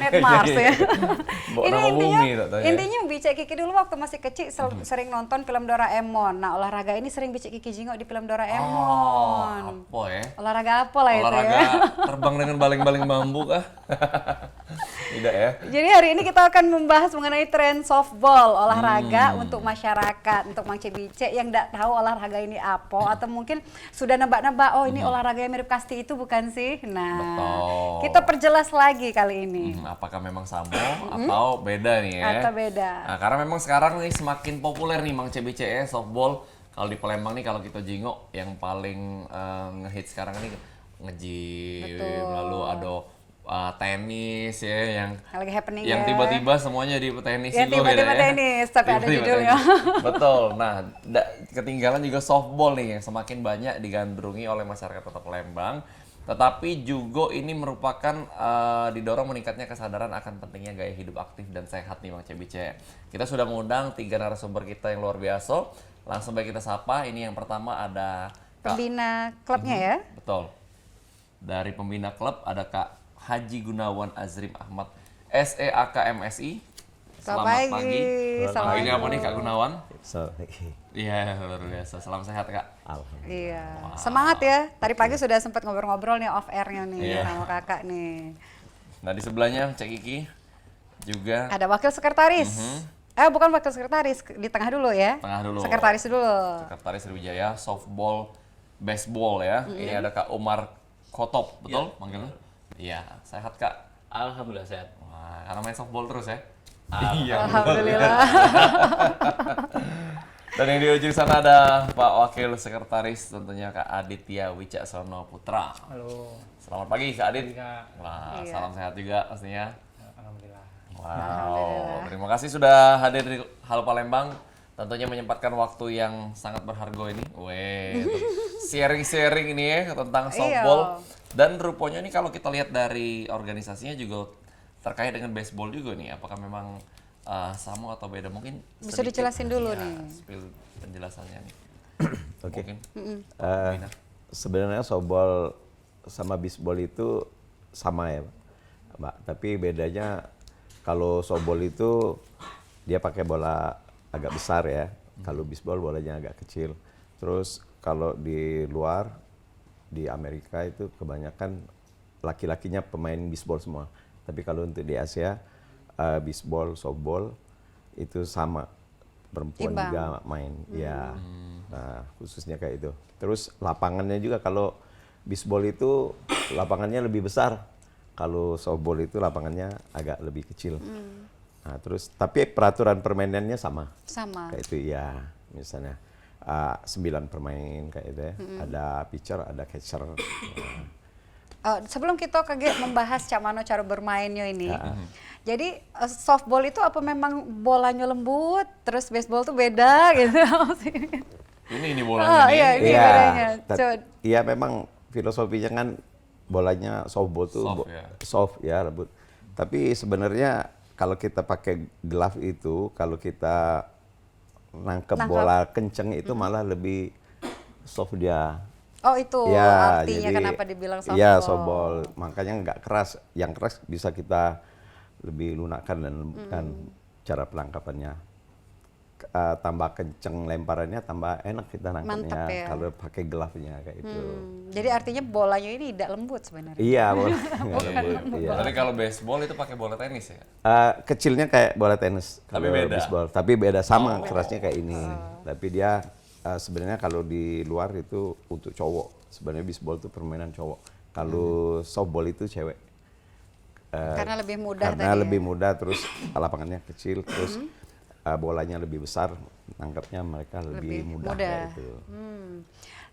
planet Mars ya. Bawa Ini nama intinya, bumi tak tahu ya. intinya Bicek Kiki dulu waktu masih kecil sering nonton film Doraemon. Nah olahraga ini sering Bicek Kiki jingok di film Doraemon. Apa ya? Olahraga apa lah itu Olahraga ya? terbang dengan baling-baling bambu kah? Tidak ya? Jadi hari ini kita akan membahas mengenai tren softball, olahraga untuk masyarakat, untuk Mang Cebice yang tidak tahu olahraga ini apa, atau mungkin sudah nebak-nebak, oh ini olahraga yang mirip kasti itu bukan sih? Nah, Betul. kita perjelas lagi kali ini. Apakah memang sama atau beda nih ya? Atau beda. Nah, karena memang sekarang nih semakin populer nih Mang CBC ya, softball. Kalau di Palembang nih kalau kita jingok yang paling ngehit sekarang nih nge-gym, Betul. lalu ada tenis ya yang Lagi happening yang ya. tiba-tiba semuanya di tenis Ya, itu tiba-tiba beda ya. tenis, tapi ada Tiba-tiba judulnya. tenis. Betul. Nah, ketinggalan juga softball nih yang semakin banyak digandrungi oleh masyarakat Kota Palembang. Tetapi juga ini merupakan didorong meningkatnya kesadaran akan pentingnya gaya hidup aktif dan sehat nih Mang Cebice. Kita sudah mengundang 3 narasumber kita yang luar biasa. Langsung baik kita sapa. Ini yang pertama ada Kak. Pembina klubnya ya. Betul. Dari pembina klub ada Kak Haji Gunawan Azrim Ahmad SEAK MSI. Selamat pagi. Selamat pagi. Ini apa nih Kak Gunawan? Sorry. Iya, luar biasa. Salam sehat Kak. Alhamdulillah. Iya. Semangat ya. Tadi pagi sudah sempat ngobrol-ngobrol nih off air-nya nih Iya. sama kakak nih. Nah di sebelahnya Cek Kiki juga Ada wakil sekretaris. Bukan wakil sekretaris, di tengah dulu ya. tengah dulu. Sekretaris dulu. Sekretaris Sriwijaya softball, baseball ya. Ini ada Kak Umar Khotop, betul manggilnya? Iya, sehat Kak. Alhamdulillah sehat. Wah, karena main softball terus ya. Alhamdulillah. Dan yang di ujung sana ada Pak Wakil Sekretaris tentunya Kak Aditya Wicaksono Putra. Halo. Selamat pagi Kak Adit. Kak. Wah, Iya. salam sehat juga pastinya. Alhamdulillah. Wow, terima kasih sudah hadir di Halo Palembang. Tentunya menyempatkan waktu yang sangat berharga ini. Weh, sharing-sharing ini ya tentang softball. Dan rupanya ini kalau kita lihat dari organisasinya juga terkait dengan baseball juga nih. Apakah memang sama atau beda? Mungkin Bisa sedikit, dijelasin dulu ya, nih. spill penjelasannya nih. Oke. Mungkin. Sebenarnya softball sama bisbol itu sama ya, Mbak. Tapi bedanya kalau softball itu dia pakai bola agak besar ya. Kalau bisbol bolanya agak kecil. Terus kalau di luar di Amerika itu kebanyakan laki-lakinya pemain bisbol semua. Tapi kalau untuk di Asia bisbol, softball itu sama, perempuan Imbang. juga main, ya. Nah, khususnya kayak itu. Terus lapangannya juga kalau bisbol itu lapangannya lebih besar, kalau softball itu lapangannya agak lebih kecil. Nah, terus tapi peraturan permainannya sama, Sama. kayak itu ya. Misalnya 9 pemain kayak itu ya. Ada pitcher, ada catcher. Sebelum kita membahas Cak Mano cara bermainnya ini. Jadi softball itu apa memang bolanya lembut, terus baseball tuh beda gitu? Ini bolanya nih. Iya, ini Iya, bedanya. Iya memang filosofinya kan bolanya softball tuh Soft, ya. soft ya, lembut. Tapi sebenarnya kalau kita pakai glove itu, kalau kita nangkep bola kenceng itu malah lebih soft dia. Oh itu Ya, artinya jadi, kenapa dibilang softball. Iya, softball. Makanya nggak keras. Yang keras bisa kita lebih lunakkan dan lembutkan cara penangkapannya. Tambah kenceng lemparannya, tambah enak kita nangkapnya Mantap ya. kalau pakai glove-nya kayak itu. Jadi artinya bolanya ini tidak lembut sebenarnya. Iya, bola nggak lembut. Iya. Tapi kalau baseball itu pakai bola tenis ya? Kecilnya kayak bola tenis Tapi kalau beda? baseball. Tapi beda sama kerasnya kayak ini. Tapi dia sebenarnya kalau di luar itu untuk cowok. Sebenarnya baseball itu permainan cowok. Kalau softball itu cewek. Karena lebih mudah Karena tadi lebih ya? mudah, terus lapangannya kecil, terus bolanya lebih besar, nangkapnya mereka lebih mudah. Kayak gitu.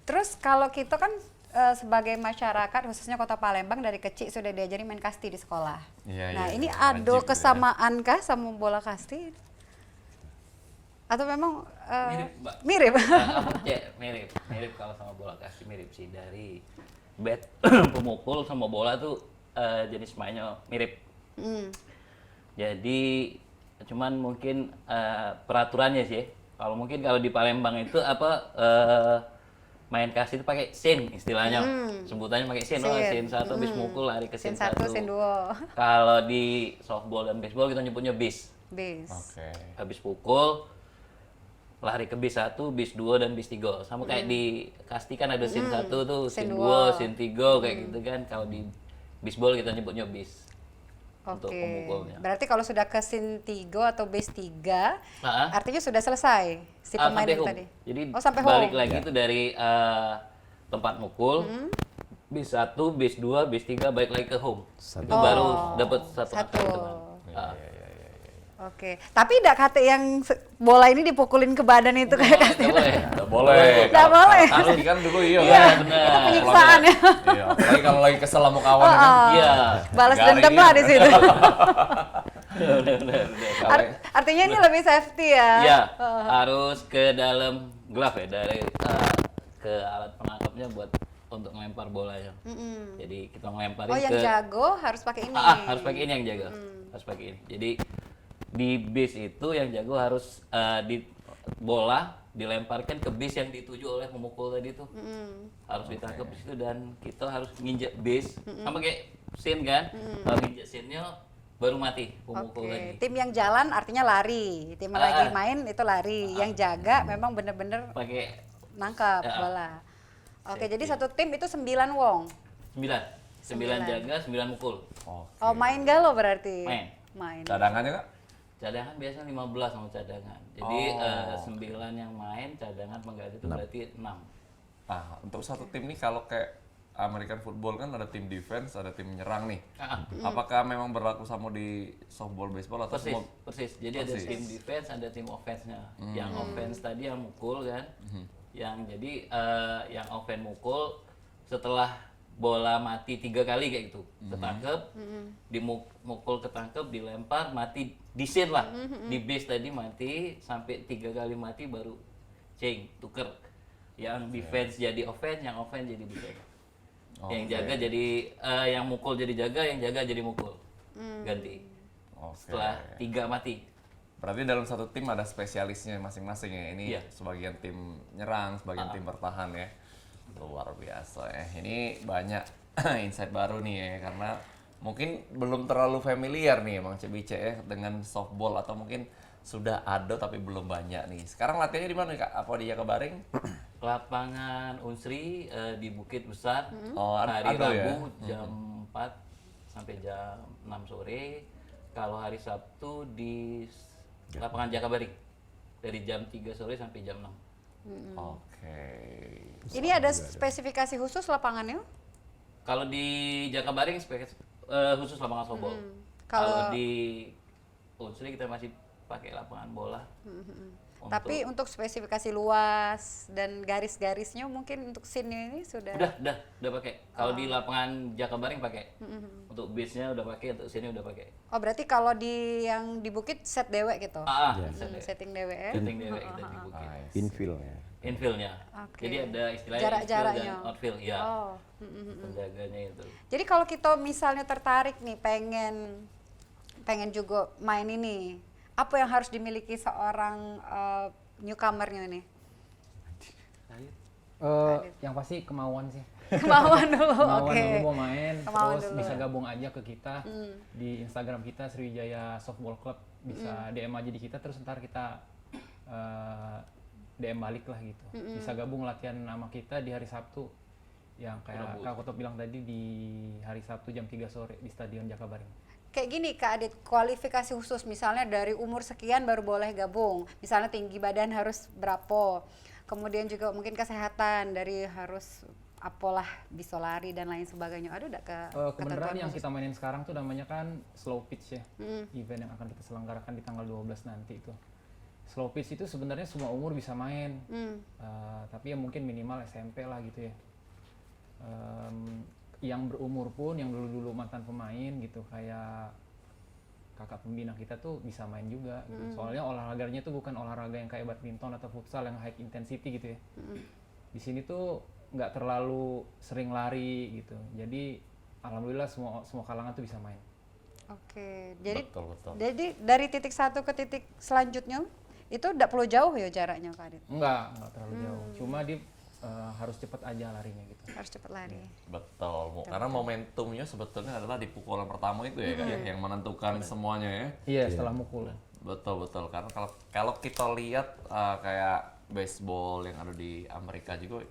Terus kalau kita kan sebagai masyarakat khususnya Kota Palembang dari kecil sudah diajari main kasti di sekolah. Iya, Nah iya, ini iya. ada Wajib ya. kesamaan kah sama bola kasti? Atau memang Mirip, Mbak. mirip? Mirip kalau sama bola kasti mirip sih, dari bat pemukul sama bola tuh jenis mainnya mirip. Jadi cuman mungkin peraturannya sih. Kalau mungkin kalau di Palembang itu apa main kasti itu pakai sin istilahnya. Sebutannya pakai sin. Oh, Sin. sin 1 habis mukul lari ke sin Sin 1, 1. sin 2. Kalau di softball dan baseball kita nyebutnya bis. Bis. Oke. Habis pukul lari ke bis 1, bis 2 dan bis 3. Sama kayak di kasti kan ada sin 1 tuh, Sin sin dua. 2, sin 3 kayak gitu kan. Kalau di baseball kita nyebutnya bis. Untuk Oke. pemukulnya. Berarti kalau sudah ke sin 3 atau base 3, Nah, artinya sudah selesai si pemain sampai itu home. tadi. Jadi Oh, sampai balik home. lagi tuh dari tempat mukul, bis 1, bis 2, bis 3 balik lagi ke home. Itu baru dapat satu Satu. angka hitungan. Ah. Oke. Tapi enggak kate yang bola ini dipukulin ke badan itu kayak Nggak boleh. Nggak boleh. Nggak Kalau- boleh. kalau Kasti kan dulu iya. Iya, kan? benar. itu penyiksaan ya. Iya, apalagi kalau lagi kesel sama kawan ya kan. Iya. Balas Garing dendam dia. lah di situ. Benar. Artinya ini lebih safety ya. Iya, harus ke dalam glove ya dari ke alat penangkapnya buat untuk melempar bolanya. Jadi kita ngelemparin Oh, yang ke jago harus pakai ini. harus pakai ini yang jago. Harus pakai ini. Jadi di base itu yang jago harus di bola dilemparkan ke base yang dituju oleh pemukul tadi tuh. Harus ditangkap di situ dan kita harus nginjek base sama kayak sin kan. Harus nginjek sinnya baru mati pemukul Oke, tadi. tim yang jalan artinya lari, tim yang lagi main itu lari, yang jaga memang bener-bener Pakai nangkap bola. Oke, jadi satu tim itu 9 wong. 9 jaga, 9 mukul. Oke. Oh, main galo berarti? Main. Main. Cadangannya Kak? Cadangan biasanya 15 sama cadangan. Jadi 9 yang main, cadangan pengganti itu berarti 6. Nah, untuk satu tim nih kalau kayak American football kan ada tim defense, ada tim menyerang nih. Apakah memang berlaku sama di softball, baseball atau Persis, semua? persis. Jadi ada tim defense, ada tim offense-nya. Yang offense tadi yang mukul kan. Yang jadi yang offense mukul setelah bola mati 3 kali kayak gitu. Ketangkep, dimukul ketangkep, dilempar, mati di sin lah. Di base tadi mati sampai 3 kali mati baru change, tuker. Yang defense jadi offense, yang offense jadi defense. Yang jaga jadi yang mukul jadi jaga, yang jaga jadi mukul. Ganti. Oke. Setelah 3 mati. Berarti dalam satu tim ada spesialisnya masing-masing ya. Ini Iya. sebagian tim nyerang, sebagian tim bertahan ya. Luar biasa ya. Ini banyak insight baru nih ya, karena mungkin belum terlalu familiar nih Bang Cebice ya dengan softball, atau mungkin sudah ada tapi belum banyak nih. Sekarang latihannya di mana nih Kak? Apa di Jakabaring? Lapangan Unsri di Bukit Besar. Oh, Hari ada ya? Rabu jam 4 sampai jam 6 sore. Kalau hari Sabtu di lapangan Jakabaring dari jam 3 sore sampai jam 6. Oke. Ini ada spesifikasi khusus lapangannya? Kalau di Jakabaring khusus lapangan softball. Kalau- Kalau di Unsri kita masih pakai lapangan bola. Tapi untuk spesifikasi luas dan garis-garisnya mungkin untuk scene ini sudah. Udah pakai. Kalau di lapangan Jakabaring pakai. Untuk base-nya udah pakai, untuk sini udah pakai. Oh, berarti kalau di yang di Bukit set dewek gitu. Setting dewek ya. Setting dewek kita di Bukit. Infill ya. Infill-nya. Oke. Jadi ada istilahnya Jarak-jaraknya. infill dan outfill, ya. Oh. Penjaganya itu. Jadi kalau kita misalnya tertarik nih pengen juga main ini, apa yang harus dimiliki seorang newcomernya nih? Yang pasti kemauan sih. Kemauan dulu, Kemauan oke. dulu mau main, Kemauan terus dulu. bisa gabung aja ke kita di Instagram kita Sriwijaya Softball Club, bisa DM aja di kita, terus ntar kita DM balik lah gitu. Bisa gabung latihan sama kita di hari Sabtu, yang kayak Kak Kutub bilang tadi, di hari Sabtu jam 3 sore di Stadion Jakabaring. Kayak gini Kak Adit, kualifikasi khusus misalnya dari umur sekian baru boleh gabung. Misalnya tinggi badan harus berapa. Kemudian juga mungkin kesehatan dari harus apalah bisa lari dan lain sebagainya. Ada enggak Kebenaran yang khusus? kita mainin sekarang tuh namanya kan slow pitch ya. Event yang akan kita selenggarakan di tanggal 12 nanti itu. Slow pitch itu sebenarnya semua umur bisa main. Tapi ya mungkin minimal SMP lah gitu ya. Yang berumur pun, yang dulu-dulu mantan pemain gitu, kayak kakak pembina kita tuh bisa main juga gitu. Soalnya olahraganya tuh bukan olahraga yang kayak badminton atau futsal yang high intensity gitu ya. Di sini tuh nggak terlalu sering lari gitu. Jadi alhamdulillah semua kalangan tuh bisa main. Oke, jadi Betul. jadi dari titik satu ke titik selanjutnya itu enggak perlu jauh ya jaraknya Kak Adit? Enggak terlalu jauh. Cuma di harus cepet aja larinya gitu. Harus cepat lari. Betul, Mu. Karena momentumnya sebetulnya adalah di pukulan pertama itu ya, Kak, yang menentukan semuanya ya. Iya, setelah mukul. Betul betul. Karena kalau kita lihat kayak baseball yang ada di Amerika juga,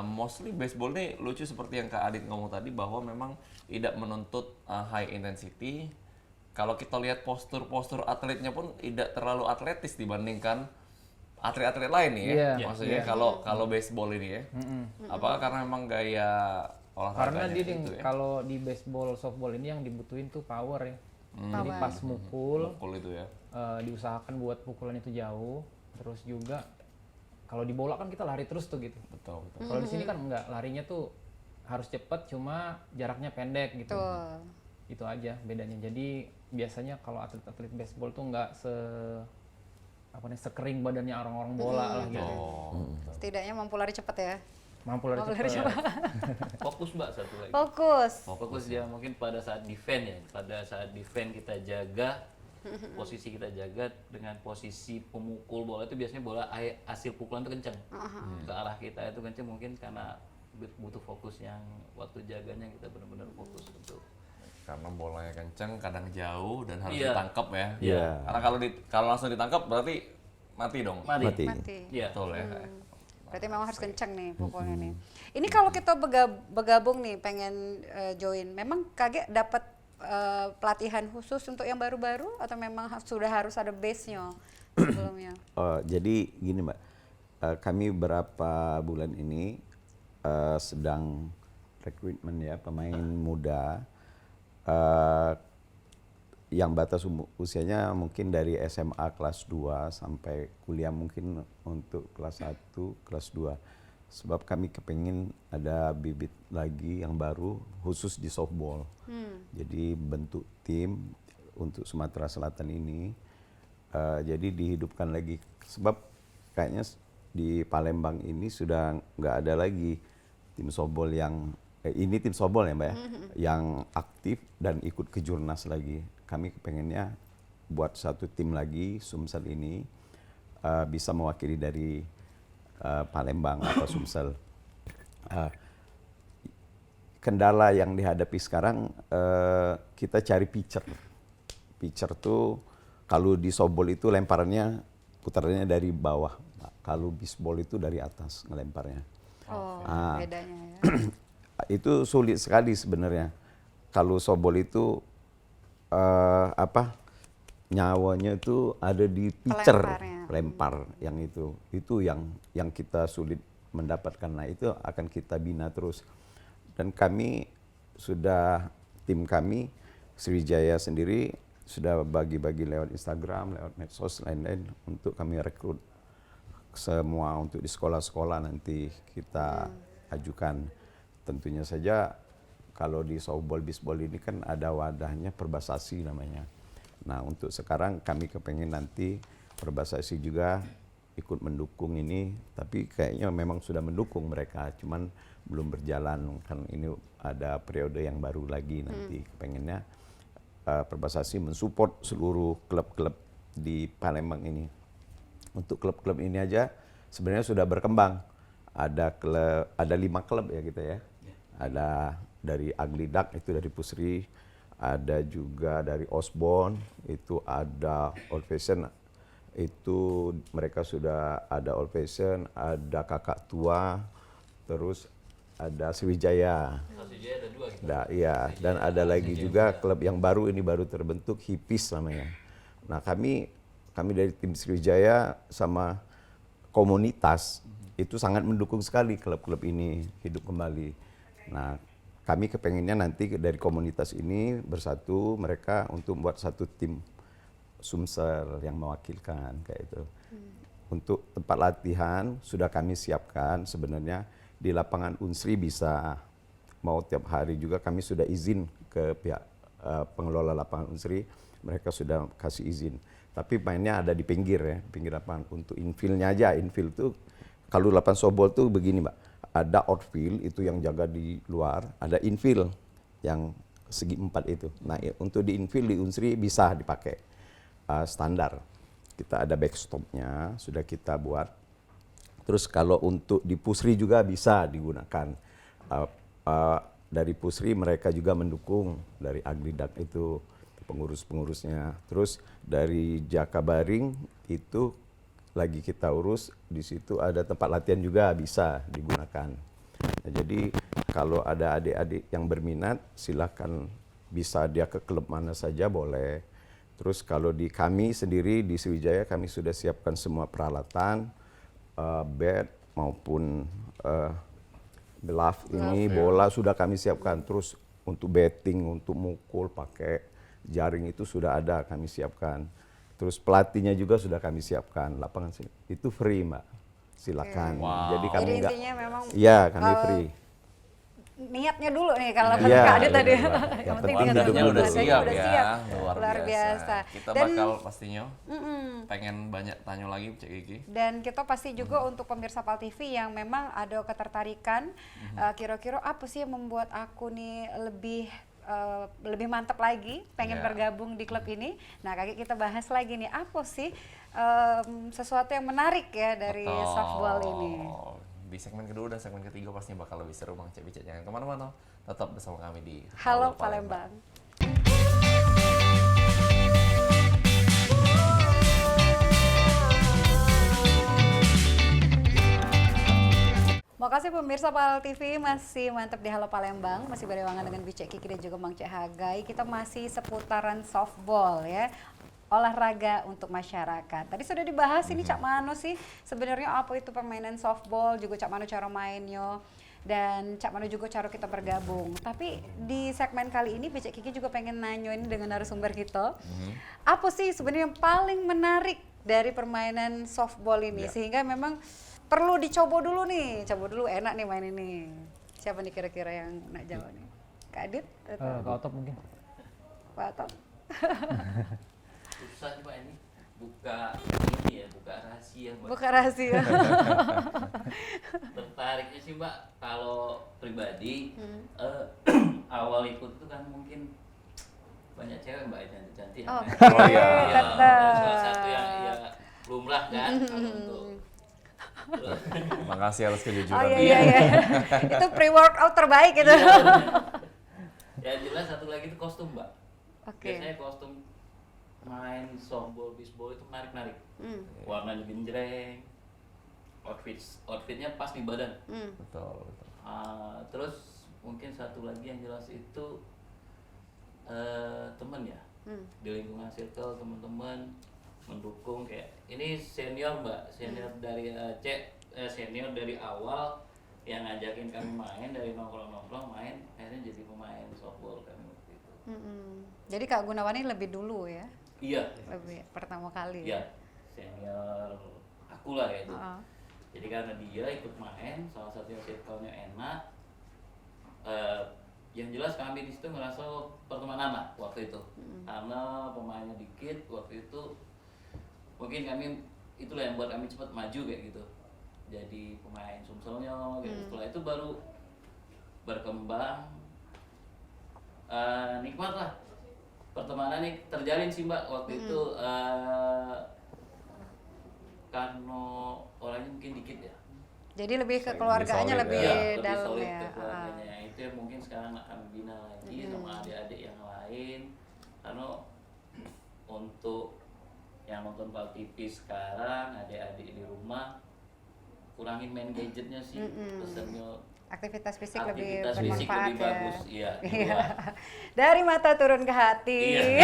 mostly baseball ini lucu seperti yang Kak Adit ngomong tadi bahwa memang tidak menuntut high intensity. Kalau kita lihat postur-postur atletnya pun tidak terlalu atletis dibandingkan atlet-atlet lain nih ya. Iya, Maksudnya kalau baseball ini ya. Apakah karena memang gaya olahraganya Karena dia itu ya? kalau di baseball, softball ini yang dibutuhin tuh power ya. Jadi pas mukul, Mukul itu ya. diusahakan buat pukulan itu jauh. Terus juga kalau di bola kan kita lari terus tuh gitu. Betul betul. Kalau di sini kan enggak, larinya tuh harus cepet cuma jaraknya pendek gitu. Tuh. Itu aja bedanya. Jadi biasanya kalau atlet-atlet baseball tuh enggak sekering badannya orang-orang bola lah gitu. Setidaknya mampu lari cepat ya. Mampu lari Mampu lari cepet. Fokus Mbak satu lagi. Fokus. Fokus dia mungkin pada saat defend ya. Pada saat defend kita jaga posisi kita jaga dengan posisi pemukul bola itu biasanya bola hasil pukulan itu kencang. Ke arah kita itu kencang mungkin karena butuh fokus yang waktu jaganya kita benar-benar fokus untuk Karena bolanya kenceng, kadang jauh dan harus Iya. ditangkap ya. Iya. Karena kalau langsung ditangkap berarti mati dong. Mati. Mati. Iya. Betul ya. Berarti memang harus kenceng nih pukulnya nih. Ini kalau kita bergabung nih pengen join, memang kaget dapat pelatihan khusus untuk yang baru-baru atau memang sudah harus ada base-nya sebelumnya? Jadi gini Mbak, kami berapa bulan ini sedang rekrutmen ya pemain muda yang batas usianya mungkin dari SMA kelas 2 sampai kuliah mungkin untuk kelas 1, kelas 2. Sebab kami kepingin ada bibit lagi yang baru khusus di softball. Jadi bentuk tim untuk Sumatera Selatan ini. Jadi dihidupkan lagi. Sebab kayaknya di Palembang ini sudah nggak ada lagi tim softball yang ini tim softball ya Mbak ya, yang aktif dan ikut ke Jurnas lagi. Kami kepengennya buat satu tim lagi, Sumsel ini bisa mewakili dari Palembang atau Sumsel. Kendala yang dihadapi sekarang kita cari pitcher. Pitcher tuh kalau di softball itu lemparannya putarannya dari bawah, kalau bisbol itu dari atas ngelemparnya. Oh, bedanya ya. Itu sulit sekali sebenarnya. Kalau softball itu nyawanya itu ada di pitcher, Pelemparnya. lempar yang itu yang kita sulit mendapatkan. Nah itu akan kita bina terus. Dan kami sudah tim kami Sriwijaya sendiri sudah bagi-bagi lewat Instagram, lewat medsos lain-lain untuk kami rekrut semua untuk di sekolah-sekolah nanti kita ajukan. Tentunya saja kalau di softball, bisbol ini kan ada wadahnya Perbasasi namanya. Nah untuk sekarang kami kepengen nanti Perbasasi juga ikut mendukung ini, tapi kayaknya memang sudah mendukung mereka, cuman belum berjalan kan ini ada periode yang baru lagi nanti. Kepengennya Perbasasi mensupport seluruh klub-klub di Palembang ini. Untuk klub-klub ini aja sebenarnya sudah berkembang. Ada 5 klub ya kita ya. Ada dari Ugly Duck itu dari Pusri, ada juga dari Osborne, itu ada Old Fashion, itu mereka sudah ada Old Fashion, ada Kakak Tua, terus ada Sriwijaya. Sriwijaya ada 2 gitu. Iya, dan ada lagi juga klub yang baru ini baru terbentuk, Hipis namanya. Nah kami dari tim Sriwijaya sama komunitas itu sangat mendukung sekali klub-klub ini hidup kembali. Nah kami kepengennya nanti dari komunitas ini bersatu mereka untuk membuat satu tim Sumsel yang mewakilkan kayak itu. Untuk tempat latihan sudah kami siapkan sebenarnya di lapangan Unsri bisa mau tiap hari juga kami sudah izin ke pihak pengelola lapangan Unsri, mereka sudah kasih izin. Tapi mainnya ada di pinggir ya, pinggir lapangan. Untuk infieldnya aja, infield tuh kalau lapangan softball tuh begini Mbak, ada outfield itu yang jaga di luar, ada infield yang segi 4 itu. Nah untuk di infield di Unsri bisa dipakai standar. Kita ada backstopnya, sudah kita buat. Terus kalau untuk di pusri juga bisa digunakan. Dari pusri mereka juga mendukung dari Agridak itu pengurus-pengurusnya. Terus dari Jakabaring itu lagi kita urus, di situ ada tempat latihan juga bisa digunakan. Nah, jadi kalau ada adik-adik yang berminat silakan, bisa dia ke klub mana saja boleh. Terus kalau di kami sendiri di Sriwijaya kami sudah siapkan semua peralatan, bat maupun glove ini, bola sudah kami siapkan. Terus untuk betting, untuk mukul pakai jaring itu sudah ada kami siapkan. Terus pelatihnya juga sudah kami siapkan. Lapangan itu free, Mbak. Silakan. Wow. Jadi kami Jadi enggak. intinya memang Iya, kami free. niatnya dulu nih kalau Iya, Kak Adit tadi. benar, Mbak. Yang Yang penting penting tinggal Wadahnya dulu. udah wadahnya siap udah ya, siap. luar biasa. Kita bakal pastinya pengen banyak tanya lagi Cik Kiki. Dan kita pasti juga untuk pemirsa PAL TV yang memang ada ketertarikan, kira-kira apa sih yang membuat aku nih lebih mantap lagi, pengen Ya. bergabung di klub ini. Nah, Kak, kita bahas lagi nih, apa sih sesuatu yang menarik ya dari Betul. softball ini. Di segmen kedua dan segmen ketiga pastinya bakal lebih seru Bang Cek Bicek. Jangan kemana-mana, tetap bersama kami di Halo Palembang. Makasih pemirsa PAL TV, masih mantap di Halo Palembang, masih berewangan dengan Bicek Kiki dan juga Mang Cek Hagai. Kita masih seputaran softball ya, olahraga untuk masyarakat. Tadi sudah dibahas ini Cak Mano sih sebenarnya apa itu permainan softball, juga Cak Mano cara mainnya, dan Cak Mano juga cara kita bergabung. Tapi di segmen kali ini Bicek Kiki juga pengen nanya ini dengan narasumber kita, apa sih sebenarnya yang paling menarik dari permainan softball ini, sehingga memang perlu dicoba dulu nih, coba dulu enak nih main ini. Siapa nih kira-kira yang nak jawab nih? Kak Adit? Kak Otop mungkin. Pak Atom? Susah Pak ini buka rahasia Mbak. Buka rahasia. Tertariknya sih Mbak, kalau pribadi awal ikut tuh kan mungkin banyak cewek Mbak cantik-cantik. Oke, Oh, iya. tetap. Salah satu yang ya lumrah kan kalau untuk Makasih atas kejujuran. Oh iya. Itu pre-workout terbaik gitu. Ya jelas satu lagi itu kostum Mbak. Oke. Biasanya kostum main softball, bisbol itu menarik-narik. Warnanya genjreng, outfitnya pas di badan. Betul, betul. Terus mungkin satu lagi yang jelas itu teman ya, di lingkungan circle teman-teman mendukung, kayak ini senior Mbak, senior dari senior dari awal yang ngajakin kami main, dari nongkrong-nongkrong main, akhirnya jadi pemain softball kami waktu itu. Jadi Kak Gunawan ini lebih dulu ya? Iya. Lebih pertama kali Iya, ya? senior aku lah ya itu. Oh. Jadi karena dia ikut main, salah satunya circle-nya enak. Yang jelas kami di situ ngerasa pertemanan lah waktu itu. Karena pemainnya dikit waktu itu, mungkin kami itulah yang buat kami cepat maju kayak gitu. Jadi pemain Sumselnya gitu. Setelah itu baru berkembang. Nikmat lah. Pertemanan ini terjalin sih Mbak waktu itu, karena orangnya mungkin dikit ya. Jadi lebih ke Lebih keluarganya solid, lebih ya. Lebih dalam solid ya. ke keluarganya. Itu yang mungkin sekarang akan bina lagi sama adik-adik yang lain. Karena untuk yang nonton PAL TV sekarang, adik-adik di rumah kurangin main gadgetnya sih. Pesannya Aktivitas fisik lebih aktivitas fisik bermanfaat lebih ya. bagus. Iya. Iya. Dari mata turun ke hati. Iya.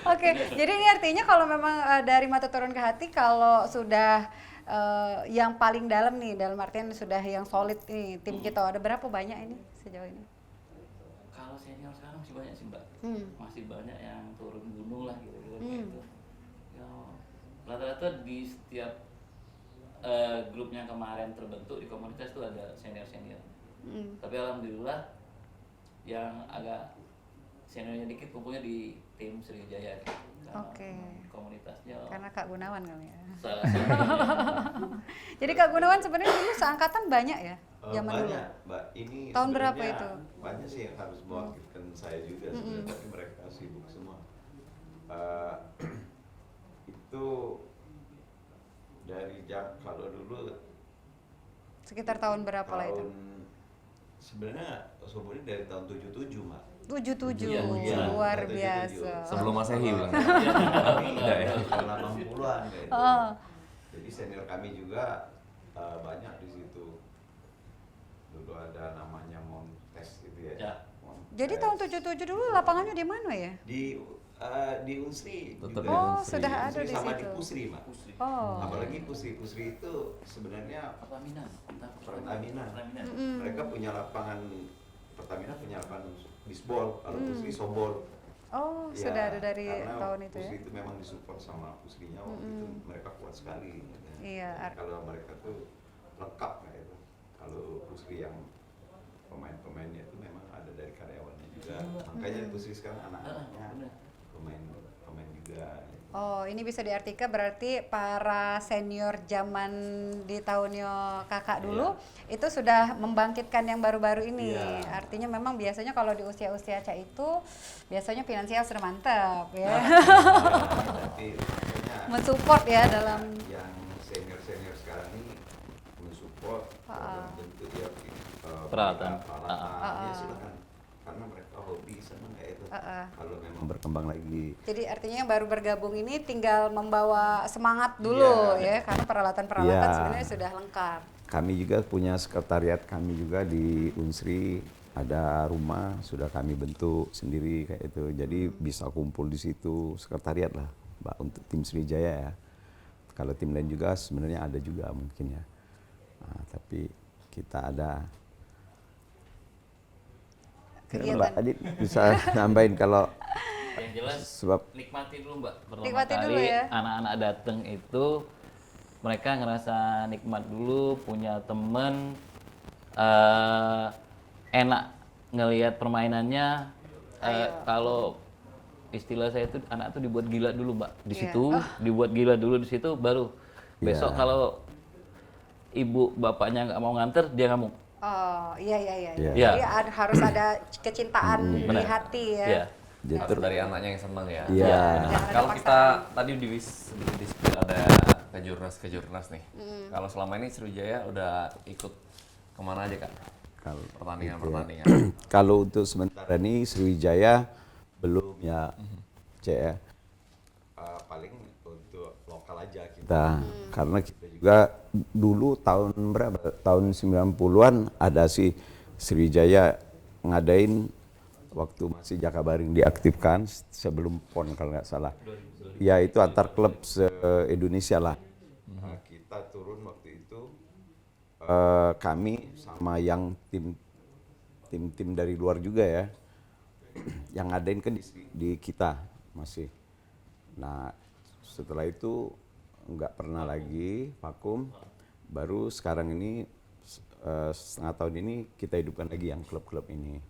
Oke, jadi ini artinya kalau memang dari mata turun ke hati, kalau sudah yang paling dalam nih, dalam artian sudah yang solid nih tim kita, ada berapa banyak ini sejauh ini? Kalau senior sekarang masih banyak sih Mbak. Masih banyak yang turun gunung lah gitu-gitu kayak gitu. Ya, rata-rata di setiap grup yang kemarin terbentuk di komunitas itu ada senior-senior. Tapi alhamdulillah yang agak seniornya dikit kumpulnya di tim Sriwijaya gitu. Karena Oke. komunitasnya Karena Kak Gunawan kali ya. salah satu. Jadi Kak Gunawan sebenarnya dulu seangkatan banyak ya? Zaman dulu. Banyak, Mbak. Ini Tahun berapa sebenarnya itu? Banyak sih yang harus mewakilkan saya juga sebenarnya, tapi mereka sibuk semua. Itu kalau dulu Sekitar tahun berapa lah itu? sebenarnya softball ini dari tahun 77 Mak. 77, Iya, luar 77. biasa. Sebelum Masehi bilang. Enggak ya, tahun 80-an kayak itu. Oh. Jadi senior kami juga banyak di situ. Dulu ada namanya Montes gitu ya. Ya. Montes. Jadi tahun 77 dulu lapangannya di mana ya? Di Unsri Tetap juga. di Oh, Unsri. sudah ada Unsri di sama situ. di Pusri Mak. Oh. Apalagi Pusri itu sebenarnya Pertamina. Pertamina. Pertamina. Mereka punya lapangan, Pertamina punya lapangan bisbol, kalau Pusri softball. Oh, Ya, sudah ada dari karena tahun itu ya? Pusri itu memang disupport sama Pusrinya waktu itu, mereka kuat sekali. Iya, Kalau mereka tuh lengkap kayak itu. Kalau Pusri yang pemain-pemainnya itu memang ada dari karyawannya juga. Makanya Pusri sekarang anak-anaknya pemain juga. Oh, ini bisa diartikan berarti para senior zaman di tahunnya kakak dulu itu sudah membangkitkan yang baru-baru ini. Iya. Artinya memang biasanya kalau di usia-usia Cak itu biasanya finansial sudah mantap ya. Tapi makanya Mensupport ya dalam yang senior sekarang ini mensupport dalam bentuk ya Peralatan. ya silakan, karena mereka hobi senang kayak itu. Kalau memang berkembang lagi. jadi artinya yang baru bergabung ini tinggal membawa semangat dulu ya karena peralatan-peralatan Iya. sebenarnya sudah lengkap. Kami juga punya sekretariat kami juga di Unsri, ada rumah sudah kami bentuk sendiri kayak itu. Jadi bisa kumpul di situ, sekretariat lah Mbak untuk tim Sriwijaya ya. Kalau tim lain juga sebenarnya ada juga mungkin ya. Nah, tapi kita ada. Kegiatan. Mbak Adit bisa nambahin kalau Yang jelas sebab nikmati dulu Mbak. Pertama Nikmati kali dulu ya. anak-anak datang itu mereka ngerasa nikmat dulu, punya temen, enak ngelihat permainannya. Kalau istilah saya itu anak tuh dibuat gila dulu Mbak. Di Iya. situ dibuat gila dulu di situ, baru besok kalau ibu bapaknya nggak mau nganter dia ngamuk. Oh, iya. Iya. Jadi harus ada kecintaan di Benar. hati ya. Iya. Harus dari anaknya yang senang ya. Iya. Kalau kita tadi di ada kejurnas nih. Kalau selama ini Sriwijaya udah ikut kemana aja Kak? kalau Pertandingan-pertandingan. kalau untuk sementara ini Sriwijaya belum ya, Cek ya. Paling untuk lokal aja kita, karena kita juga dulu tahun berapa? Tahun 90-an ada si Sriwijaya ngadain waktu masih Jakabaring diaktifkan sebelum PON kalau nggak salah. Ya itu antar klub se-Indonesia lah. Kita turun waktu itu kami sama yang tim dari luar juga ya, yang ngadain kan di kita masih. Nah setelah itu nggak pernah lagi vakum, baru sekarang ini setengah tahun ini kita hidupkan lagi yang klub-klub ini.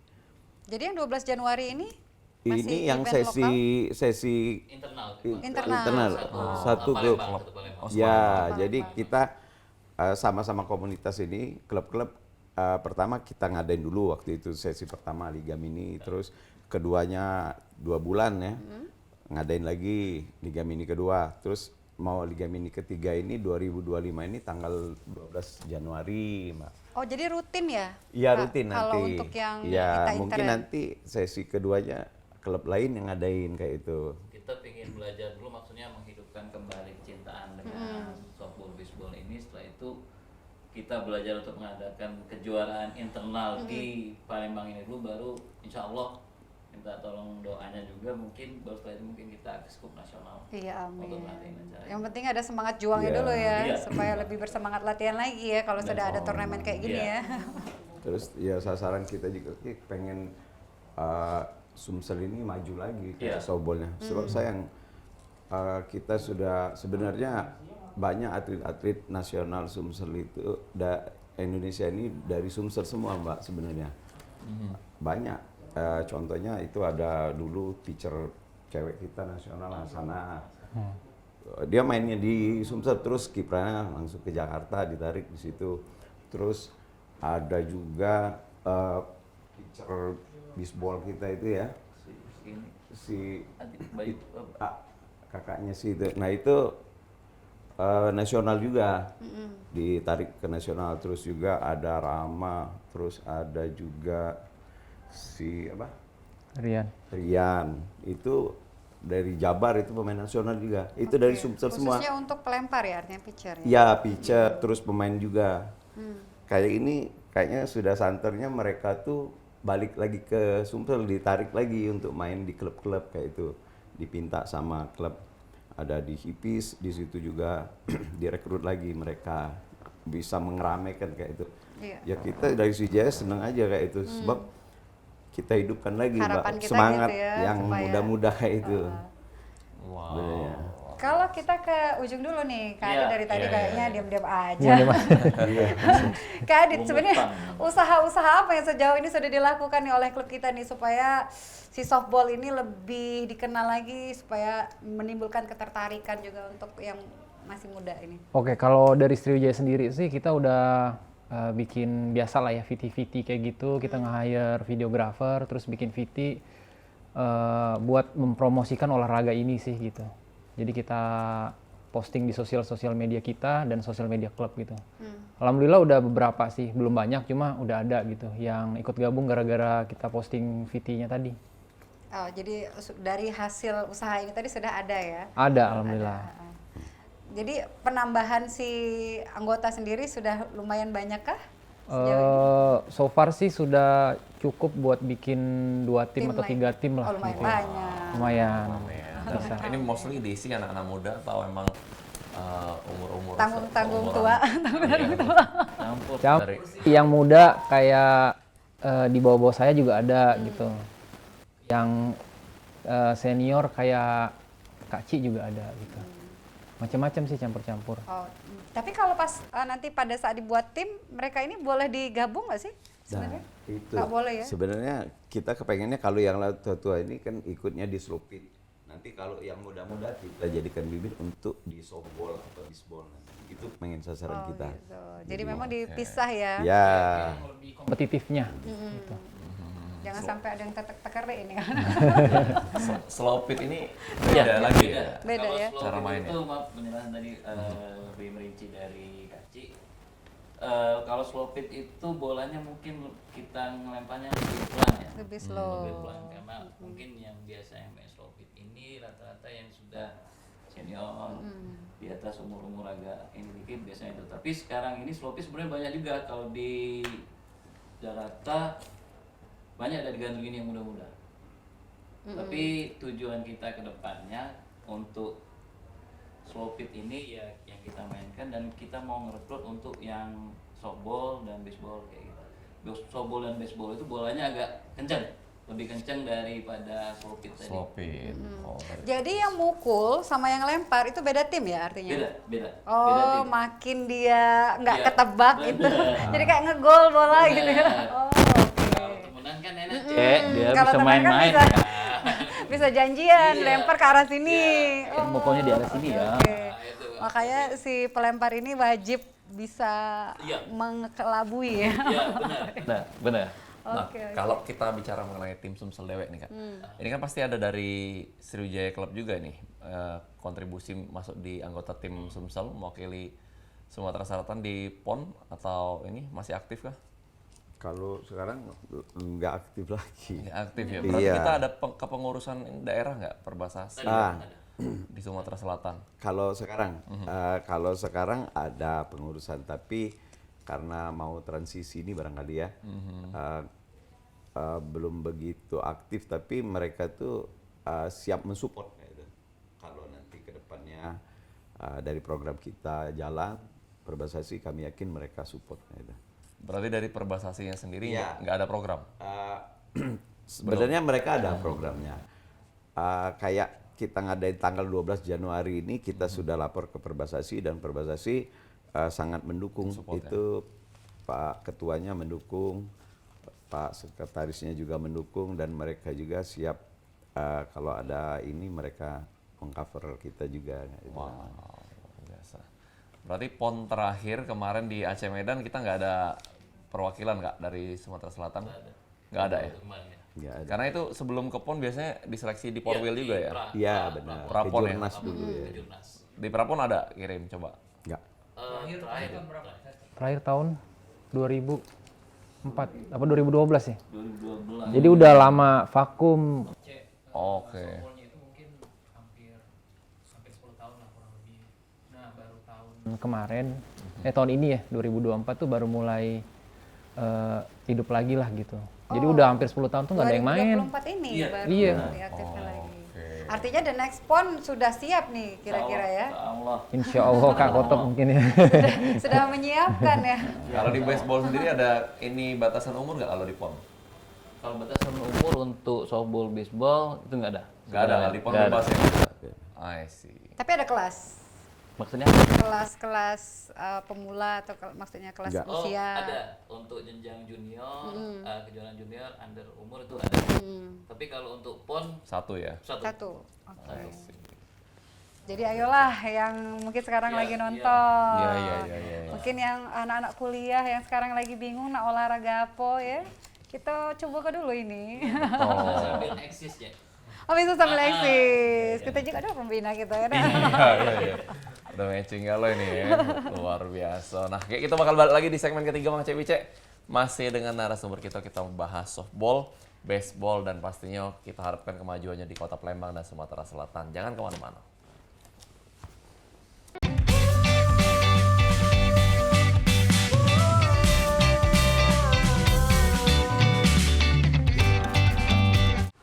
Jadi yang 12 Januari ini masih Ini yang event lokal? sesi Internal. satu klub. Satu Palembang. Ya, jadi kita sama-sama komunitas ini, klub-klub pertama kita ngadain dulu waktu itu sesi pertama Liga Mini, terus keduanya 2 bulan ya, ngadain lagi Liga Mini kedua, terus mau Liga Mini ketiga ini 2025 ini tanggal 12 Januari, Mbak. Oh, jadi rutin ya? Iya Kak? rutin nanti. Kalau untuk yang ya kita mungkin intern. nanti sesi keduanya klub lain yang ngadain kayak itu. Kita ingin belajar dulu, maksudnya menghidupkan kembali kecintaan dengan softball baseball ini. Setelah itu kita belajar untuk mengadakan kejuaraan internal di Palembang ini dulu, baru insya Allah minta tolong doanya juga, mungkin baru setelah itu mungkin kita ke skup nasional. Iya, amin. Untuk latihan acara. Yang penting ada semangat juangnya Iya. dulu ya, Iya. supaya lebih bersemangat latihan lagi ya kalau sudah ada turnamen kayak gini Iya. ya. Terus ya sasaran kita juga pengen Sumsel ini maju lagi kayak softballnya. Sebab sayang kita sudah sebenarnya banyak atlet-atlet nasional Sumsel itu Indonesia ini dari Sumsel semua Mbak sebenarnya. Banyak. Contohnya itu ada dulu teacher cewek kita nasional Hasanah. Dia mainnya di Sumsel, terus kiprahnya langsung ke Jakarta, ditarik di situ. Terus ada juga pitcher bisbol kita itu ya, Ini si baik kakaknya si itu. Nah itu nasional juga, ditarik ke nasional. Terus juga ada Rama, terus ada juga si apa? Rian. Itu dari Jabar, itu pemain nasional juga. Itu dari Sumsel semua. Khususnya untuk pelempar ya, artinya pitcher ya? Ya, pitcher, terus pemain juga. Kayak ini, kayaknya sudah santernya mereka tuh balik lagi ke Sumsel, ditarik lagi untuk main di klub-klub kayak itu. Dipinta sama klub. Ada di Hipis, di situ juga direkrut lagi mereka. Bisa mengeramaikan kayak itu. Iya. Ya kita dari Sriwijaya seneng aja kayak itu. Sebab kita hidupkan lagi, Harapan Mbak. kita Semangat gitu ya, yang supaya- muda-muda kayak itu. Wow. Sebenarnya. Kalau kita ke ujung dulu nih, Kak Adit Iya, dari tadi iya, kayaknya iya. diam-diam aja. Kak Adit, sebenarnya usaha-usaha apa yang sejauh ini sudah dilakukan nih oleh klub kita nih supaya si softball ini lebih dikenal lagi, supaya menimbulkan ketertarikan juga untuk yang masih muda ini? Oke, kalau dari Sriwijaya sendiri sih kita udah bikin biasa lah ya VT kayak gitu. Kita nge-hire videographer, terus bikin VT buat mempromosikan olahraga ini sih gitu. Jadi kita posting di sosial media kita dan sosial media klub gitu. Alhamdulillah udah beberapa sih, belum banyak cuma udah ada gitu yang ikut gabung gara-gara kita posting VT-nya tadi. Oh, jadi dari hasil usaha ini tadi sudah ada ya? Ada, alhamdulillah. Jadi penambahan si anggota sendiri sudah lumayan banyak kah? Sejauh ini? So far sih sudah cukup buat bikin 2 tim atau 3 lain. tim lah. Oh, lumayan gitu. banyak. Lumayan. Bisa. Ini mostly diisi anak-anak muda atau emang umur-umur Tanggung-tanggung seumuran? tua. Campur. Dari- Yang muda kayak di bawah-bawah saya juga ada gitu. Yang senior kayak Kak Ci juga ada gitu. Macam-macam sih campur-campur. Oh, tapi kalau pas nanti pada saat dibuat tim, mereka ini boleh digabung nggak sih sebenarnya? Itu Nggak boleh ya? sebenarnya kita kepengennya kalau yang tua-tua ini kan ikutnya di Slopit. Nanti kalau yang muda-muda kita jadikan bibit untuk di softball atau bisbol. Itu pengen sasaran kita. Gitu. Jadi memang dipisah ya. Ya, Kompetitifnya gitu. Jangan sampai ada yang tetek-teker deh ini kan. Slopit ini beda lagi ya. Beda Kalau ya? slow Cara pitch mainnya. itu maaf penjelasan tadi lebih merinci dari Kaci. Kalau slow pitch itu bolanya mungkin kita ngelemparnya lebih pelan ya. Lebih slow. Lebih pelan karena mungkin yang biasa yang main slow pitch ini rata-rata yang sudah senior di atas umur agak ini dikit biasanya itu. Tapi sekarang ini slow pitch sebenarnya banyak juga kalau di Jakarta banyak dari gandrung ini yang muda-muda. Tapi tujuan kita ke depannya untuk slow pitch ini ya yang kita mainkan dan kita mau ngerekrut untuk yang softball dan baseball kayak gitu. Softball dan baseball itu bolanya agak kencang, lebih kencang daripada slow pitch tadi. Slopit. Oh, Jadi yang mukul sama yang lempar itu beda tim ya artinya? Beda, beda. Beda Oh, tim. makin dia nggak Iya, ketebak bener. gitu. Jadi kayak ngegol bola Bener. gitu ya. Oh, Kalau oke. temenan kan enak, Cek. Dia Kalau bisa temenan kan main-main. bisa. kan. Bisa janjian, Iya. lempar ke arah sini. Iya. Mukulnya di arah sini ya. Oke. Nah, itu. Makanya si pelempar ini wajib bisa Iya. mengelabui ya. Iya, benar. Nah, benar. Nah, Oke, oke. kalau kita bicara mengenai tim Sumsel Dewek nih Kak, ini kan pasti ada dari Sriwijaya Club juga nih, kontribusi masuk di anggota tim Sumsel mewakili Sumatera Selatan di PON atau ini masih aktif kah? kalau sekarang nggak aktif lagi. Ya, aktif ya. Berarti Iya. kita ada kepengurusan daerah nggak Perbasasi di Sumatera Selatan? Kalau sekarang ada pengurusan, tapi karena mau transisi ini barangkali ya, belum begitu aktif, tapi mereka tuh siap mensupport kayak gitu. Kalau nanti ke depannya dari program kita jalan, Perbasasi kami yakin mereka support kayak gitu. Berarti dari Perbasasinya sendiri Iya. nggak ada program? Sebenarnya mereka ada programnya. Kayak kita ngadain tanggal 12 Januari ini, kita sudah lapor ke Perbasasi dan Perbasasi sangat mendukung. Support, Itu Pak Ketuanya mendukung, Pak Sekretarisnya juga mendukung, dan mereka juga siap kalau ada ini mereka mengcover kita juga. Gitu. Wow, biasa. Berarti PON terakhir kemarin di Aceh Medan kita nggak ada perwakilan Kak dari Sumatera Selatan? Nggak ada ya? Kemarin ya. Ya, ada. Karena itu sebelum ke PON biasanya diseleksi di Porwil juga ya? Iya benar. Prapon ya? Kejurnas dulu ya. Kejurnas. Di Prapon ada kirim coba. Enggak. Terakhir tahun 2004 apa 2012 ya? 2012. Jadi udah lama vakum. Oke. Kemarin tahun ini ya 2024 tuh baru mulai hidup lagi lah gitu. Jadi udah hampir 10 tahun tuh nggak ada yang main. 2024 ini baru Iya. diaktifkan lagi. Artinya The Next Pon sudah siap nih kira-kira ya. Allah. Insya Allah Kak Kotok mungkin ya. Sudah menyiapkan ya. Kalau di baseball sendiri ada ini batasan umur nggak kalau di PON? Kalau batasan umur untuk softball, baseball itu nggak ada. Nggak ada, kalau di PON Nggak ada. bebas ya? I see. Tapi ada kelas. Maksudnya? Kelas-kelas pemula atau maksudnya kelas Enggak. Oh, usia. ada untuk jenjang junior, kejuaraan junior under umur itu ada. Tapi kalau untuk PON Satu ya? Satu. Oke. I see. Jadi ayolah yang mungkin sekarang Iya, lagi nonton. Iya. Mungkin yang anak-anak kuliah yang sekarang lagi bingung nak olahraga apa ya. Kita coba ke dulu ini. sambil eksis ya. Oh bisa sambil eksis. Kita juga ada pembina kita ya. Iya. Udah matching kalau ini ya, luar biasa. Nah, kayak kita bakal balik lagi di segmen ketiga Mang Cek Bicek. Masih dengan narasumber kita membahas softball, baseball, dan pastinya kita harapkan kemajuannya di Kota Palembang dan Sumatera Selatan. Jangan kemana-mana.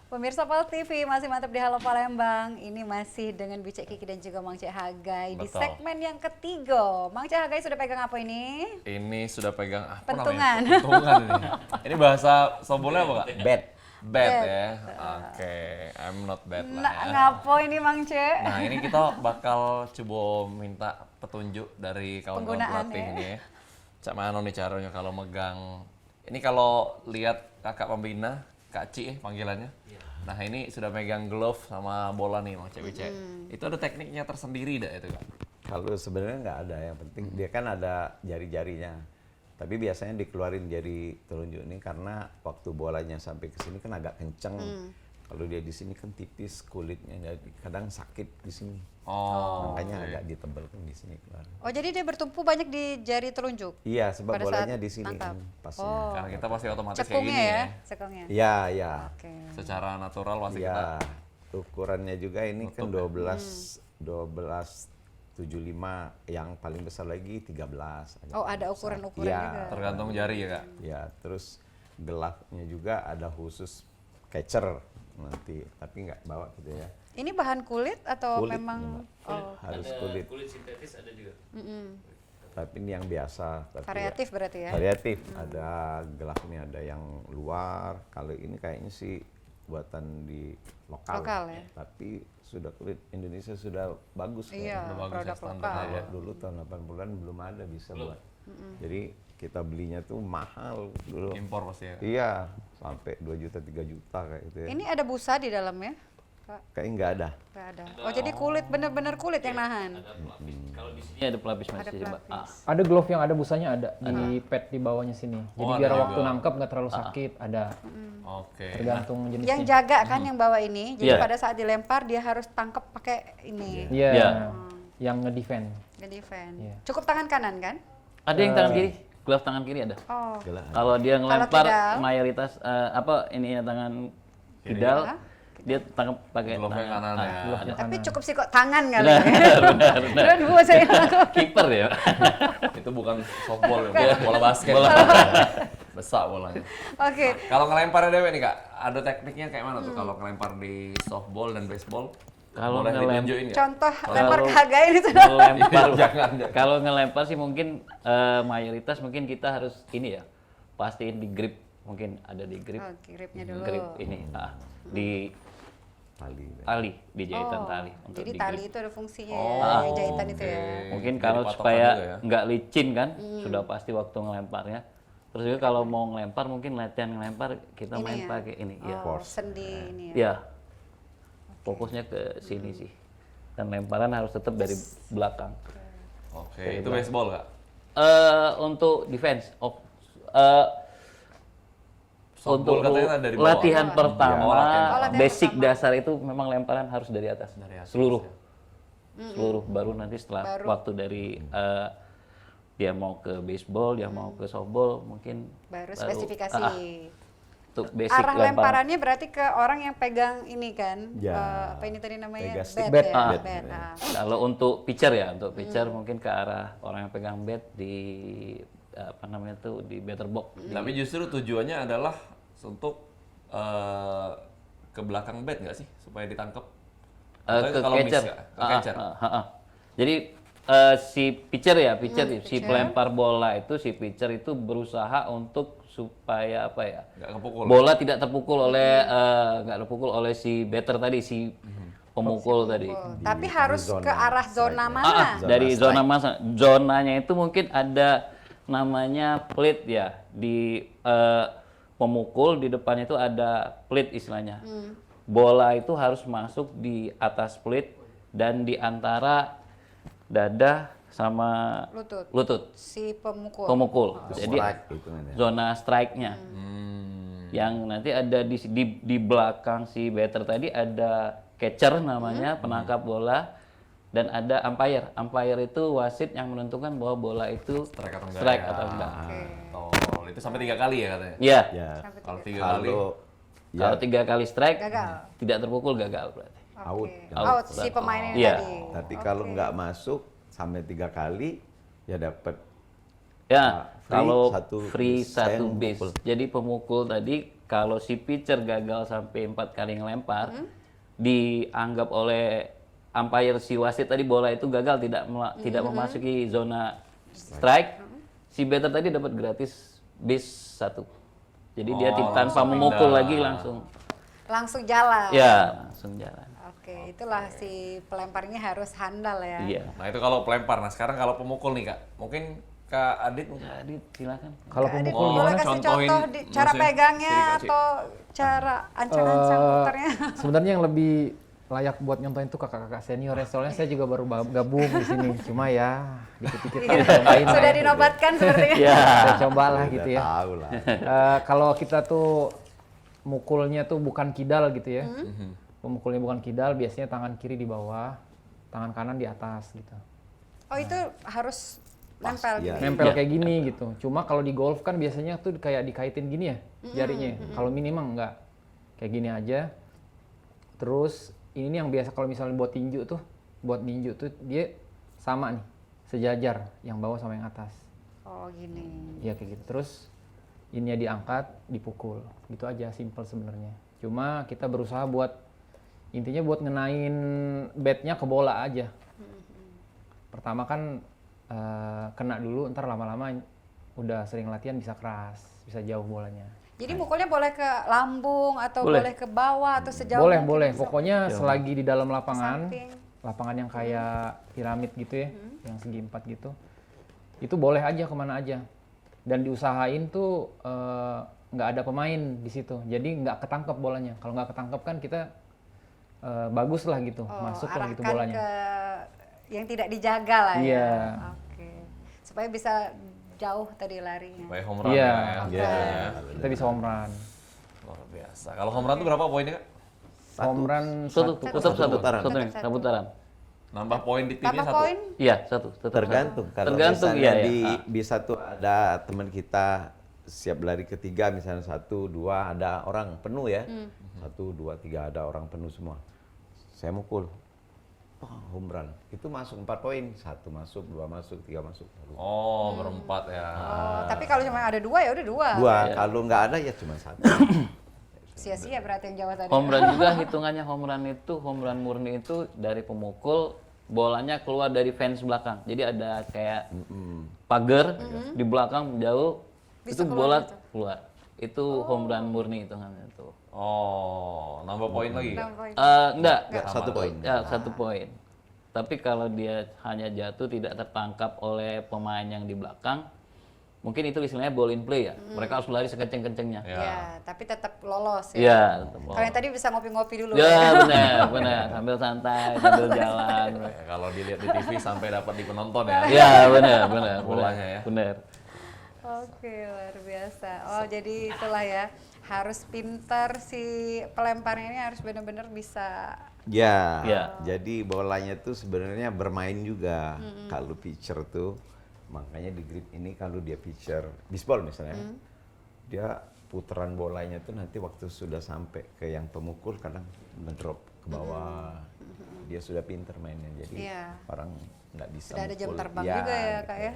Pemirsa Pal TV masih mantap di Halo Palembang. Ini masih dengan Bicek Kiki dan juga Mang Cek Hagai di Betul. segmen yang ketiga. Mang Cek Hagai sudah pegang apa ini? Ini sudah pegang apa Pentungan. namanya? Pentungan ini. Ini bahasa softballnya apa, Kak? Bat. Bat Bat. ya. Oke, I'm not bad lah Nah, ya. ngapo ini Mang Cek? Nah, ini kita bakal coba minta petunjuk dari kawan-kawan Penggunaan pelatih ya. ini ya. Cak Mano nih caranya kalau megang. Ini kalau lihat kakak pembina, Kak Ci panggilannya. Nah, ini sudah megang glove sama bola nih Mang Cek Bicek. Itu ada tekniknya tersendiri dah itu, Kak? Kalau sebenarnya nggak ada, yang penting dia kan ada jari-jarinya. Tapi biasanya dikeluarin jari telunjuk ini karena waktu bolanya sampai ke sini kan agak kenceng. Kalau dia di sini kan tipis kulitnya, jadi kadang sakit di sini. Oh, Makanya oke. agak ditebelkan di sini keluar. Oh jadi dia bertumpu banyak di jari telunjuk? Iya, sebab Pada bolanya saat di sini nangkap. kan pasnya. Oh. Karena kita pasti otomatis kayak Cekungnya gini ya? ya. Cekungnya? Iya, iya. Oke. Secara natural pasti kita Iya. Ukurannya juga ini kan 1275, yang paling besar lagi 13. agak Oh ada besar. ukuran-ukuran Iya. juga? tergantung jari ya, Kak. Ya, terus gelapnya juga ada khusus catcher nanti, tapi nggak bawa gitu ya. Ini bahan kulit atau Kulit, memang? Mbak. Oh, Harus Ada kulit. kulit sintetis ada juga. Tapi ini yang biasa. Tapi variatif ya, berarti ya? variatif. Ada gelapnya, ada yang luar. Kalau ini kayaknya sih buatan di lokal. Lokal ya? Tapi sudah kulit Indonesia sudah bagus kan. Iya, Udah bagus ya, produk standar lokal. ya. Kalau dulu tahun 80-an belum ada bisa buat. Jadi kita belinya tuh mahal dulu. Impor pasti ya. Iya, sampai 2 juta 3 juta kayak gitu ya. Ini ada busa di dalamnya? Kak? Kayaknya nggak ada. Nggak ada. Oh jadi kulit bener-bener kulit yang nahan? Ada pelapis. Kalau di sini ada pelapis Ada masih, Mbak. pelapis. Ada glove yang ada busanya ada di pad di bawahnya sini. Jadi Oh, biar ada waktu juga. nangkap nggak terlalu sakit. Ada Oke. tergantung jenisnya. Yang jaga kan yang bawa ini, jadi Iya. pada saat dilempar dia harus tangkap pakai ini, Iya. Iya. Yang ngedefend. nge-defend. Iya. Cukup tangan kanan kan? Ada yang tangan kiri, glove tangan kiri ada. Oh, Gelap. Kalau dia ngelempar kidal? mayoritas ini ya tangan kidal, Hah? dia tangkap pakai Glove-nya kanan ya. ada. tapi cukup sih kok tangan kali ya. Benar. Dan dua saya Kiper ya. Itu bukan softball ya, bola basket. Besar bolanya. Oke, Kalau ngelempar Dewe nih, Kak, ada tekniknya kayak mana tuh kalau ngelempar di softball dan baseball? Kalau boleh ngelem- ditunjukin nggak? contoh lempar ke Hagai ini sudah. Ngelempar. Jangan. Kalau ngelempar sih mungkin mayoritas mungkin kita harus ini ya, pastiin di grip, mungkin ada di grip. Oh, gripnya dulu. Grip ini di Tali. tali, di jahitan tali untuk Jadi di tali grip. itu ada fungsinya Oh, ya, jahitan itu ya. Mungkin Jadi kalau patokan supaya juga ya. nggak licin kan, sudah pasti waktu ngelemparnya. Terus juga kalau mau ngelempar mungkin latihan ngelempar kita Ini main ya? pakai ini ya. Oh, sendi ini ya. Ya. Fokusnya ke sini sih. Dan lemparan harus tetap dari belakang. Oke, itu baseball, Kak? Untuk defense Softball untuk katanya dari bawah. latihan pertama, Oh, latihan pertama. basic dasar itu memang lemparan harus dari atas. Dari atas, seluruh. seluruh baru nanti setelah waktu dari dia mau ke baseball, dia mau ke softball mungkin Baru spesifikasi. Untuk basic Arah lempar. lemparannya berarti ke orang yang pegang ini kan? Ya. Apa ini tadi namanya? Pegang stick. Bat ya? Bat. Bat. Kalau untuk pitcher ya, untuk pitcher mungkin ke arah orang yang pegang bat di apa namanya tuh di batter box. Tapi justru tujuannya adalah untuk ke belakang bat nggak sih supaya ditangkap? Ke Kalau miss catcher. nggak? Ke catcher. Jadi si pitcher ya, si pelempar bola itu, si pitcher itu berusaha untuk supaya apa ya? Nggak kepukul. Bola tidak terpukul oleh nggak terpukul oleh si batter tadi, si pemukul tadi. Tapi harus zona ke arah zona strike. mana? Dari zona masa, zonanya itu mungkin ada namanya plate ya di pemukul, di depannya itu ada plate istilahnya. Bola itu harus masuk di atas plate dan di antara dada sama lutut Si pemukul. pemukul. Jadi Strike itu namanya. zona strike-nya. Yang nanti ada di belakang si batter tadi ada catcher namanya, penangkap bola, dan ada umpire. Umpire itu wasit yang menentukan bahwa bola itu Strike atau enggak? strike ya? atau enggak. Oh, itu sampai 3 kali ya katanya? Iya. Ya. Kalau 3 kali. Kalau Kalau 3 kali strike Gagal. tidak terpukul gagal berarti. out. Oke. kan. Out si pemain ini Iya. tadi. Tapi kalau nggak masuk sampai 3 kali ya dapat Ya, free kalau satu free base. satu Saya base. memukul. Jadi pemukul tadi kalau si pitcher gagal sampai 4 kali ngelempar, dianggap oleh umpire si wasit tadi bola itu gagal tidak memasuki zona strike. Si batter tadi dapat gratis base 1. Jadi dia tanpa memukul lagi langsung. Langsung jalan. Ya, langsung jalan. Oke, itulah si pelempar ini harus handal ya. Iya. Nah itu kalau pelempar. Nah sekarang kalau pemukul nih Kak, mungkin Kak Adit mungkin. Jadi silakan. Kalau Kak Adit, pemukul boleh gimana? kasih Contohin contoh cara maksudnya pegangnya sedikit, Cik. atau cara ancang-ancang putarnya? Sebenarnya yang lebih layak buat nyontohin tuh kakak-kakak senior ya. Soalnya saya juga baru gabung di sini. Cuma ya dikit-dikit saya cobain lah. Sudah dinobatkan sepertinya. Ya. Saya cobalah Udah gitu ya. tahu lah. Kalau kita tuh mukulnya tuh bukan kidal gitu ya. Pemukulnya bukan kidal, biasanya tangan kiri di bawah, tangan kanan di atas gitu. Oh itu harus nempel iya. gini. Nempel kayak gini gitu. Cuma kalau di golf kan biasanya tuh kayak dikaitin gini ya jarinya. Kalau minimal enggak. Kayak gini aja. Terus ini yang biasa kalau misalnya buat tinju tuh dia sama nih, sejajar yang bawah sama yang atas. Oh gini. Iya kayak gitu. Terus ininya diangkat, dipukul. Gitu aja, simple sebenarnya. Cuma kita berusaha buat intinya buat ngenain batnya ke bola aja. Pertama kan kena dulu, ntar lama-lama udah sering latihan bisa keras, bisa jauh bolanya. Jadi mukulnya boleh ke lambung atau Boleh. boleh ke bawah atau sejauh Boleh, mungkin boleh. bisa Pokoknya selagi di dalam lapangan, samping. lapangan yang kayak piramid gitu ya, yang segi 4 gitu, itu boleh aja kemana aja. Dan diusahain tuh nggak ada pemain di situ, jadi nggak ketangkep bolanya. Kalau nggak ketangkep kan kita bagus lah gitu, masuk lah gitu arahkan bolanya. ke yang tidak dijaga lah ya. Iya. Oke. Supaya bisa jauh tadi larinya. Kayak home run Iya. ya. Iya. Kita bisa home run. Luar biasa. Kalau home run tuh berapa poinnya Kak? Home run Tetap satu putaran. satu putaran. Nambah poin di timnya Tambah 1. poin? Iya, satu. Tetap Tergantung satu. kalau Tergantung misalnya iya, di ya. bisa tuh ada teman kita siap lari ketiga misalnya 1, 2 ada orang penuh ya. 1, 2, 3 ada orang penuh semua. Saya mukul. Home run. Itu masuk 4 poin. 1 masuk, 2 masuk, 3 masuk. Oh, berempat ya. Oh, tapi kalau cuma ada 2 ya udah 2. 2 kalau nggak ada ya cuma 1. Sia-sia berarti yang Jawa tadi. Home run juga hitungannya home run murni itu dari pemukul bolanya keluar dari fence belakang. Jadi ada kayak pagar di belakang jauh Bisa itu keluar bola gitu? keluar. Itu home run murni hitungannya itu. Oh, nambah poin lagi Kak? Tambah poin. Enggak. Nggak, 1 poin. Ya, 1 poin. Tapi kalau dia hanya jatuh tidak tertangkap oleh pemain yang di belakang, mungkin itu istilahnya ball in play ya. Mereka harus lari sekenceng-kencengnya. Ya, tapi tetap lolos ya. Iya, tetap Kalau yang tadi bisa ngopi-ngopi dulu. ya benar, sambil santai, sambil jalan. Ya, kalau dilihat di TV sampai dapat di penonton ya. Ya benar, Bolanya ya. benar. Oke, luar biasa. Oh, jadi itulah ya. Harus pintar si pelemparnya ini harus benar-benar bisa Ya, Ya. jadi bolanya tuh sebenarnya bermain juga. Kalau pitcher tuh, makanya di grip ini kalau dia pitcher bisbol misalnya, dia putaran bolanya tuh nanti waktu sudah sampai ke yang pemukul kadang ngedrop ke bawah. Dia sudah pinter mainnya, jadi Iya. orang nggak bisa Sudah ada jam mukul. terbang Ya, juga ya gitu. Kak ya.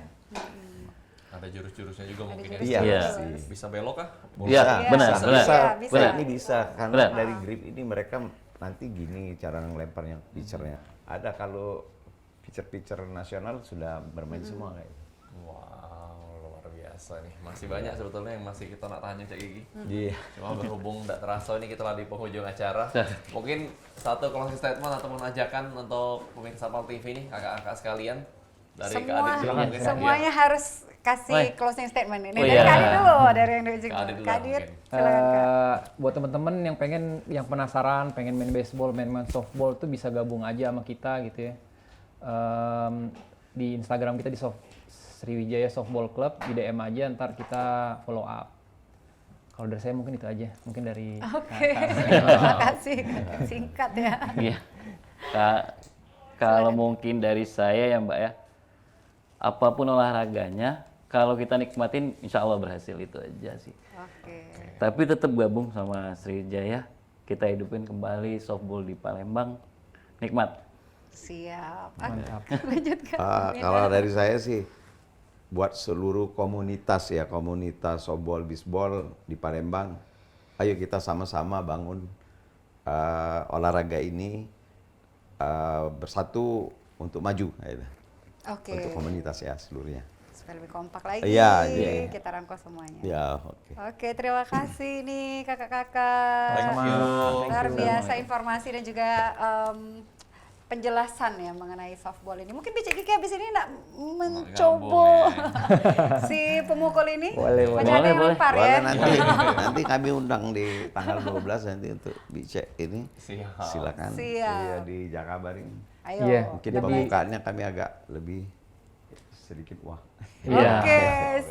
Ada jurus-jurusnya juga mungkin ya. Iya, Iya. Bisa belok kah? Iya, benar, bisa, benar. bisa. Bisa. Benar, ini bisa karena Benar. dari grip ini mereka nanti gini cara ngelemparnya pitchernya. Ada kalau pitcher-pitcher nasional sudah bermain semua kayak. Wow, luar biasa nih. Masih banyak sebetulnya yang masih kita nak tanya Cak Gigi. Iya. Cuma berhubung tidak terasa ini kita lagi di penghujung acara. Mungkin satu closing statement ataupun ajakan untuk pemirsa PAL TV nih, kakak-kakak sekalian. Dari Kak Semua, Adit dulu mungkin. semuanya harus kasih Woi. closing statement ini. Oh, Dari iya. Kak Adit dulu, dari yang di ujung. Kak Adit dulu Kak Adit, mungkin. silakan Kak. Buat teman-teman yang penasaran, pengen main baseball, main softball tuh bisa gabung aja sama kita gitu ya. Di Instagram kita di Sriwijaya Softball Club, di DM aja, ntar kita follow up. Kalau dari saya mungkin itu aja, mungkin dari Oke, terima kasih. Singkat ya. Iya. Kalau mungkin dari saya ya Mbak ya, apapun olahraganya, kalau kita nikmatin, insya Allah berhasil, itu aja sih. Oke. Tapi tetap gabung sama Sriwijaya, kita hidupin kembali softball di Palembang, nikmat. Siap. Mantap. Lanjut Kak. Kalau dari saya sih buat seluruh komunitas ya, komunitas softball, bisbol di Palembang, ayo kita sama-sama bangun olahraga ini bersatu untuk maju, gitu. Oke. Untuk komunitas ya seluruhnya. Supaya lebih kompak lagi. Iya, iya. Kita rangkul semuanya. Ya, oke. Oke, terima kasih nih kakak-kakak. Thank you. Luar biasa informasi dan juga penjelasan ya mengenai softball ini. Mungkin Bicik Kiki habis ini nak mencoba si pemukul ini. Boleh, boleh. Macam ada yang Boleh, lempar Boleh, ya. nanti kami undang di tanggal 12 nanti untuk dicek ini. Siap. Silakan. Siap. Iya, di Jakabaring. Ayo. Iya. Mungkin lebih- pembukaannya kami agak lebih sedikit wah. Iya. Oke,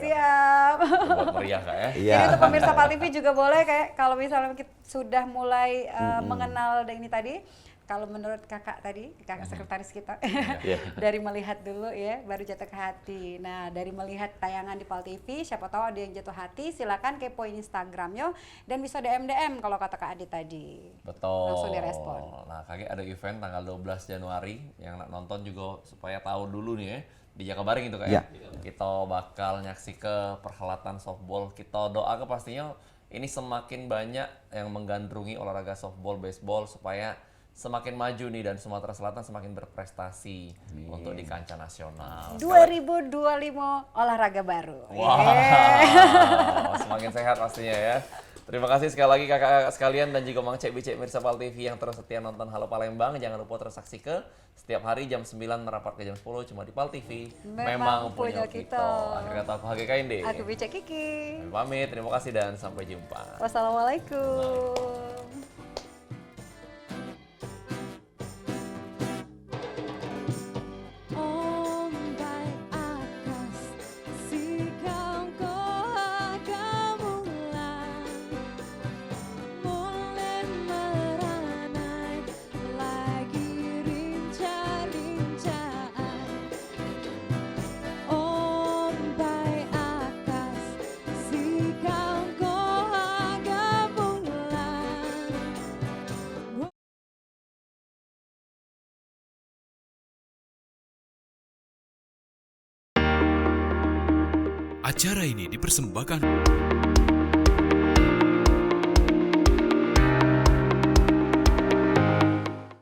siap. Buat meriah Kak ya. Iya. Jadi untuk pemirsa PAL TV juga boleh kayak kalau misalnya kita sudah mulai mengenal ini tadi, kalau menurut kakak tadi, kakak sekretaris kita, Iya. dari melihat dulu ya, baru jatuh ke hati. Nah, dari melihat tayangan di PAL TV, siapa tahu ada yang jatuh hati, silakan kepoin Instagramnya dan bisa DM kalau kata Kak Adit tadi. Betul. Langsung direspon. Nah, kakek ada event tanggal 12 Januari yang nak nonton juga supaya tahu dulu nih ya. Di Jakabaring itu kayak kita bakal nyaksi ke perhelatan softball. Kita doa ke pastinya ini semakin banyak yang menggandrungi olahraga softball, baseball supaya semakin maju nih dan Sumatera Selatan semakin berprestasi untuk di kancah nasional. 2025 olahraga baru. Wow, Yeay. semakin sehat pastinya ya. Terima kasih sekali lagi kakak-kakak sekalian dan juga Mang Cek Bicek Mirsa PAL TV yang terus setia nonton Halo Palembang. Jangan lupa terus saksikan setiap hari jam 9 merapat ke jam 10 cuma di PAL TV. Memang punya kita. Akhir kata aku Hage Kainde. Aku Bicik Kiki. Kami pamit, terima kasih dan sampai jumpa. Wassalamualaikum. Ombak akas si kau gamulan mulai meranai lagi rinca-rincaan. Ombak akas si kau gamulan. Acara ini dipersembahkan